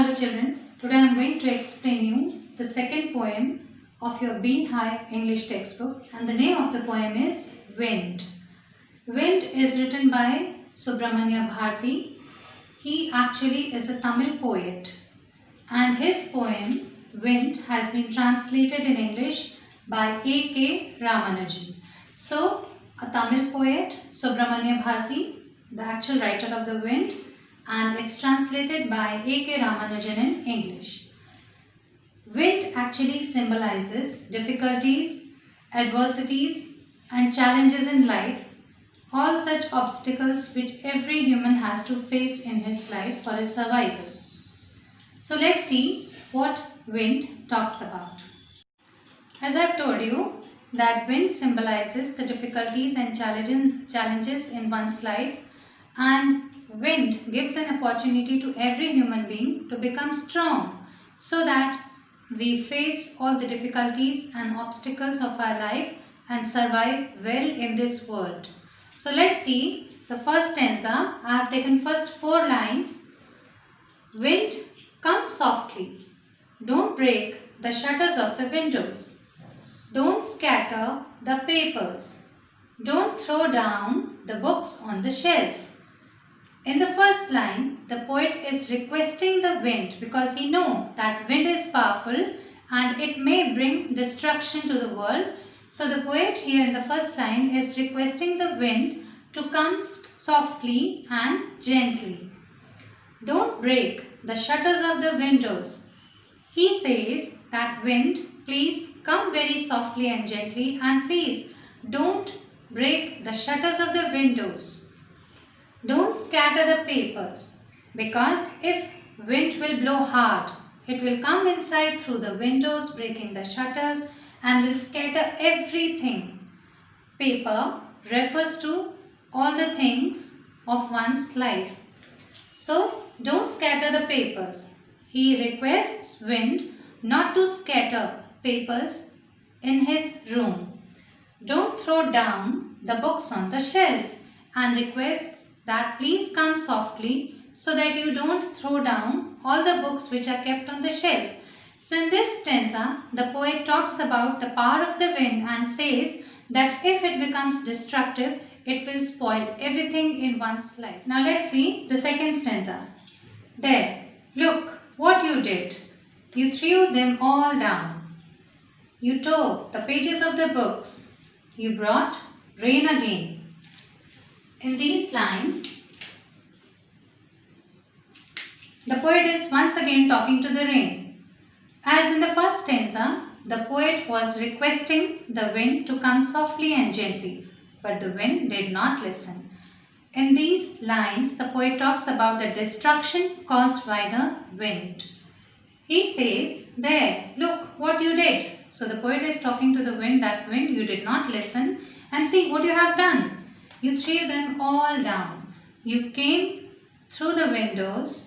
Hello children, today I am going to explain you the second poem of your Beehive English textbook, and the name of the poem is Wind. Wind is written by Subramanya Bharati. He actually is a Tamil poet, and his poem Wind has been translated in English by A.K. Ramanujan. So, a Tamil poet, Subramanya Bharati, the actual writer of the Wind, and it's translated by A.K. Ramanujan in English. Wind actually symbolizes difficulties, adversities, and challenges in life, all such obstacles which every human has to face in his life for his survival. So let's see what wind talks about. As I've told you that wind symbolizes the difficulties and challenges in one's life, and wind gives an opportunity to every human being to become strong so that we face all the difficulties and obstacles of our life and survive well in this world. So let's see the first stanza. I have taken first 4 lines. Wind, come softly. Don't break the shutters of the windows. Don't scatter the papers. Don't throw down the books on the shelf. In the first line, the poet is requesting the wind because he knows that wind is powerful and it may bring destruction to the world. So the poet here in the first line is requesting the wind to come softly and gently. Don't break the shutters of the windows. He says that wind, please come very softly and gently, and please don't break the shutters of the windows. Don't scatter the papers, because if wind will blow hard, it will come inside through the windows, breaking the shutters, and will scatter everything. Paper refers to all the things of one's life. So don't scatter the papers. He requests wind not to scatter papers in his room. Don't throw down the books on the shelf, and requests that please come softly so that you don't throw down all the books which are kept on the shelf. So in this stanza, the poet talks about the power of the wind and says that if it becomes destructive, it will spoil everything in one's life. Now let's see the second stanza. There, look what you did. You threw them all down. You tore the pages of the books. You brought rain again. In these lines, the poet is once again talking to the rain. As in the first stanza, the poet was requesting the wind to come softly and gently, but the wind did not listen. In these lines, the poet talks about the destruction caused by the wind. He says, there, look what you did. So the poet is talking to the wind, that wind, you did not listen, and see what you have done. You threw them all down. You came through the windows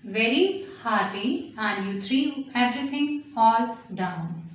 very hardly and you threw everything all down.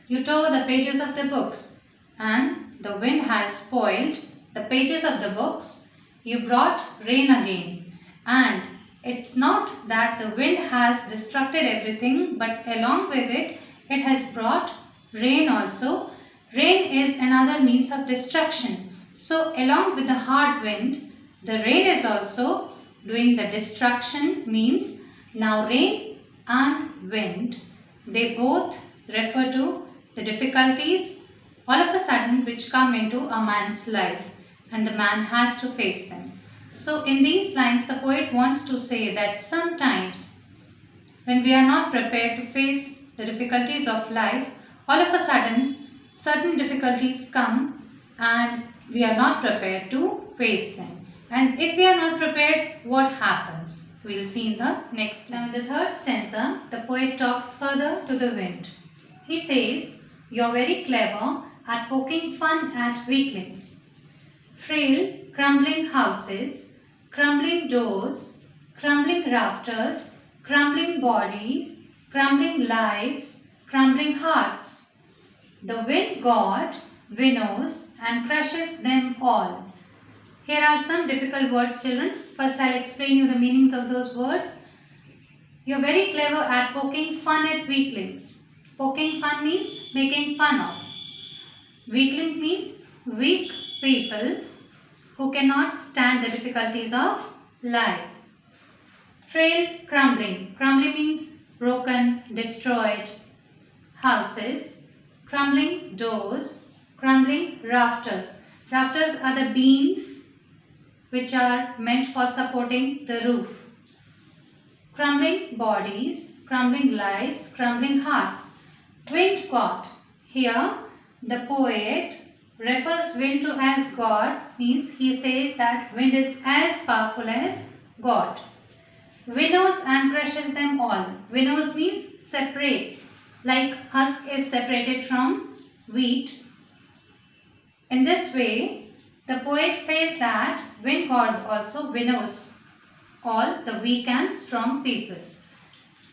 You tore the pages of the books, and the wind has spoiled the pages of the books. You brought rain again, and it's not that the wind has destructed everything, but along with it, it has brought rain also. Rain is another means of destruction. So along with the hard wind, the rain is also doing the destruction. Means now rain and wind, they both refer to the difficulties all of a sudden which come into a man's life, and the man has to face them. So in these lines, the poet wants to say that sometimes when we are not prepared to face the difficulties of life, all of a sudden certain difficulties come and we are not prepared to face them. And if we are not prepared, what happens? We will see in the next. Now in the third stanza, the poet talks further to the wind. He says, you're very clever at poking fun at weaklings. Frail, crumbling houses, crumbling doors, crumbling rafters, crumbling bodies, crumbling lives, crumbling hearts. The wind god winnows and crushes them all. Here are some difficult words, children. First, I'll explain you the meanings of those words. You're very clever at poking fun at weaklings. Poking fun means making fun of. Weakling means weak people who cannot stand the difficulties of life. Frail, crumbling. Crumbling means broken, destroyed houses. Crumbling doors. Crumbling rafters. Rafters are the beams which are meant for supporting the roof. Crumbling bodies, crumbling lives, crumbling hearts. Wind God. Here the poet refers wind to as God, means he says that wind is as powerful as God. Winnows and crushes them all. Winnows means separates, like husk is separated from wheat. In this way, the poet says that wind God also winnows all the weak and strong people.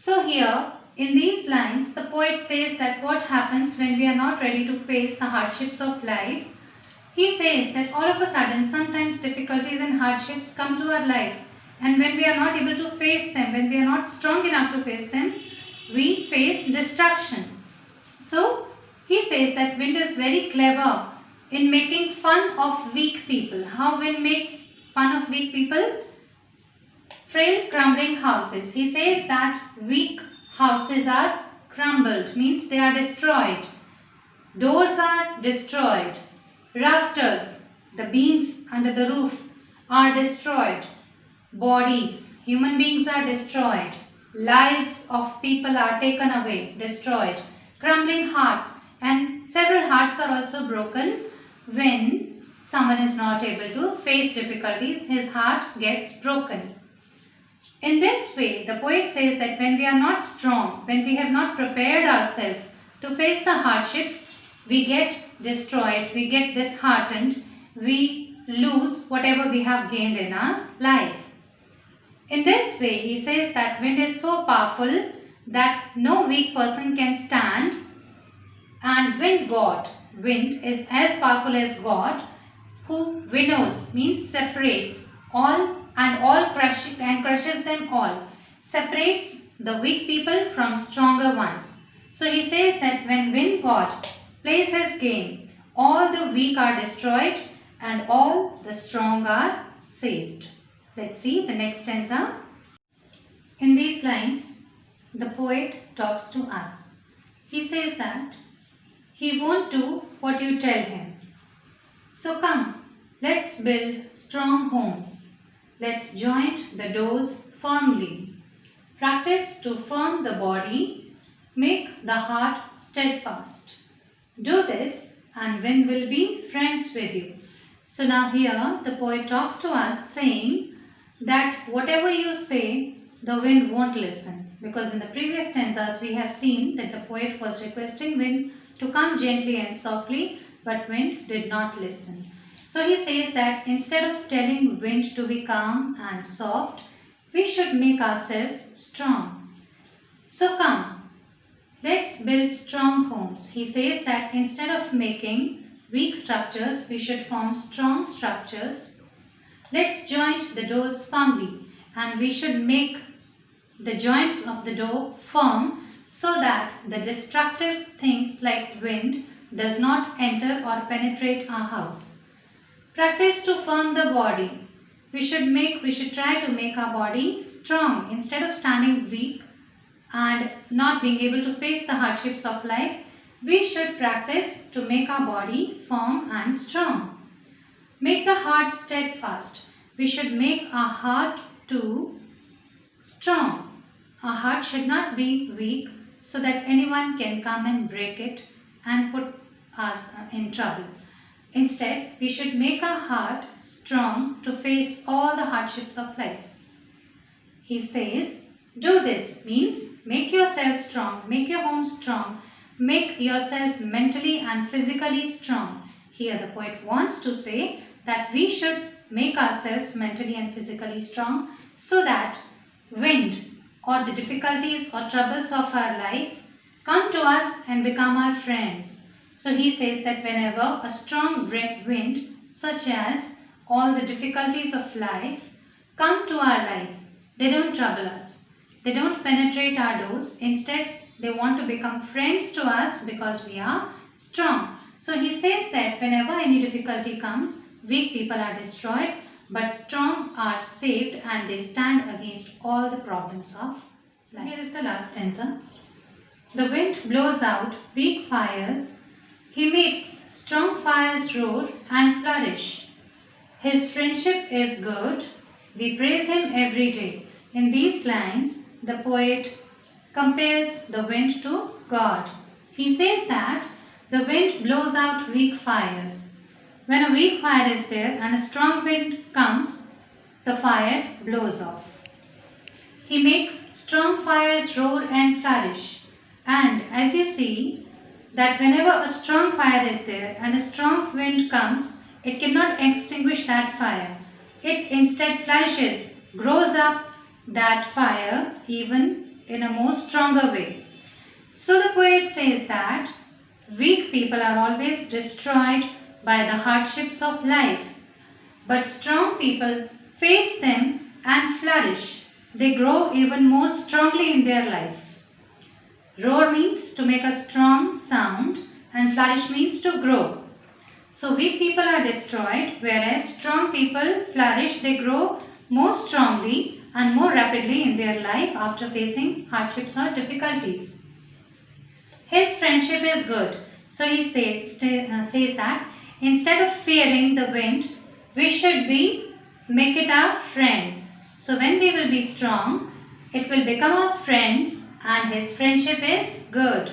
So here, in these lines, the poet says that what happens when we are not ready to face the hardships of life. He says that all of a sudden, sometimes difficulties and hardships come to our life, and when we are not able to face them, when we are not strong enough to face them, we face destruction. So, he says that wind is very clever in making fun of weak people. How wind makes fun of weak people? Frail, crumbling houses. He says that weak houses are crumbled, means they are destroyed. Doors are destroyed. Rafters, the beams under the roof, are destroyed. Bodies, human beings are destroyed. Lives of people are taken away, destroyed. Crumbling hearts, and several hearts are also broken when someone is not able to face difficulties. His heart gets broken. In this way, the poet says that when we are not strong, when we have not prepared ourselves to face the hardships, we get destroyed, we get disheartened, we lose whatever we have gained in our life. In this way, he says that wind is so powerful that no weak person can stand, and wind is as powerful as God, who winnows, means separates all and crushes them all, separates the weak people from stronger ones. So he says that when wind God plays his game, all the weak are destroyed and all the strong are saved. Let's see the next stanza. In these lines, the poet talks to us. He says that he won't do what you tell him. So come, let's build strong homes. Let's joint the doors firmly. Practice to firm the body, make the heart steadfast. Do this and wind will be friends with you. So now here the poet talks to us saying that whatever you say, the wind won't listen. Because in the previous stanzas we have seen that the poet was requesting wind to come gently and softly, but wind did not listen. So he says that instead of telling wind to be calm and soft, we should make ourselves strong. So come, let's build strong homes. He says that instead of making weak structures, we should form strong structures. Let's joint the doors firmly, and we should make the joints of the door firm so that the destructive things like wind does not enter or penetrate our house. Practice to firm the body. We should try to make our body strong instead of standing weak and not being able to face the hardships of life. We should practice to make our body firm and strong. Make the heart steadfast. We should make our heart too strong. Our heart should not be weak so that anyone can come and break it and put us in trouble. Instead, we should make our heart strong to face all the hardships of life. He says, do this means make yourself strong, make your home strong, make yourself mentally and physically strong. Here the poet wants to say that we should make ourselves mentally and physically strong so that wind or the difficulties or troubles of our life come to us and become our friends. So he says that whenever a strong wind, such as all the difficulties of life, come to our life, they don't trouble us. They don't penetrate our doors. Instead, they want to become friends to us because we are strong. So he says that whenever any difficulty comes, weak people are destroyed, but strong are saved, and they stand against all the problems of life. Here is the last stanza. The wind blows out weak fires. He makes strong fires roar and flourish. His friendship is good. We praise him every day. In these lines, the poet compares the wind to God. He says that the wind blows out weak fires. When a weak fire is there and a strong wind comes, the fire blows off. He makes strong fires roar and flourish. And as you see, that whenever a strong fire is there and a strong wind comes, it cannot extinguish that fire. It instead flourishes, grows up that fire even in a more stronger way. So the poet says that weak people are always destroyed by the hardships of life, but strong people face them and flourish. They grow even more strongly in their life. Roar means to make a strong sound and flourish means to grow. So weak people are destroyed, whereas strong people flourish. They grow more strongly and more rapidly in their life after facing hardships or difficulties. His friendship is good. So he says that instead of fearing the wind, we should make it our friends. So when we will be strong, it will become our friends, and his friendship is good.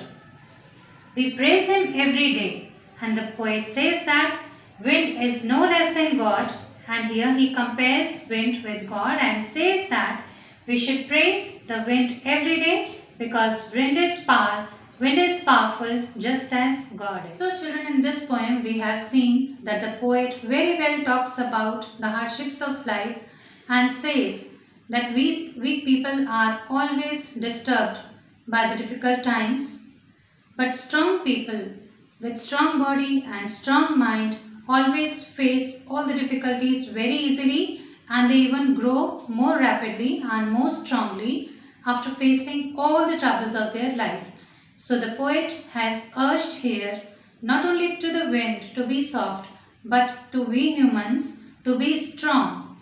We praise him every day. And the poet says that wind is no less than God, and here he compares wind with God and says that we should praise the wind every day because wind is powerful just as God is. So children, in this poem we have seen that the poet very well talks about the hardships of life and says that weak people are always disturbed by the difficult times, but strong people with strong body and strong mind always face all the difficulties very easily, and they even grow more rapidly and more strongly after facing all the troubles of their life. So the poet has urged here not only to the wind to be soft, but to we humans to be strong.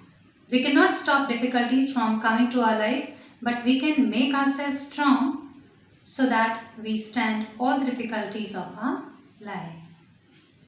We cannot stop difficulties from coming to our life, but we can make ourselves strong so that we stand all the difficulties of our life.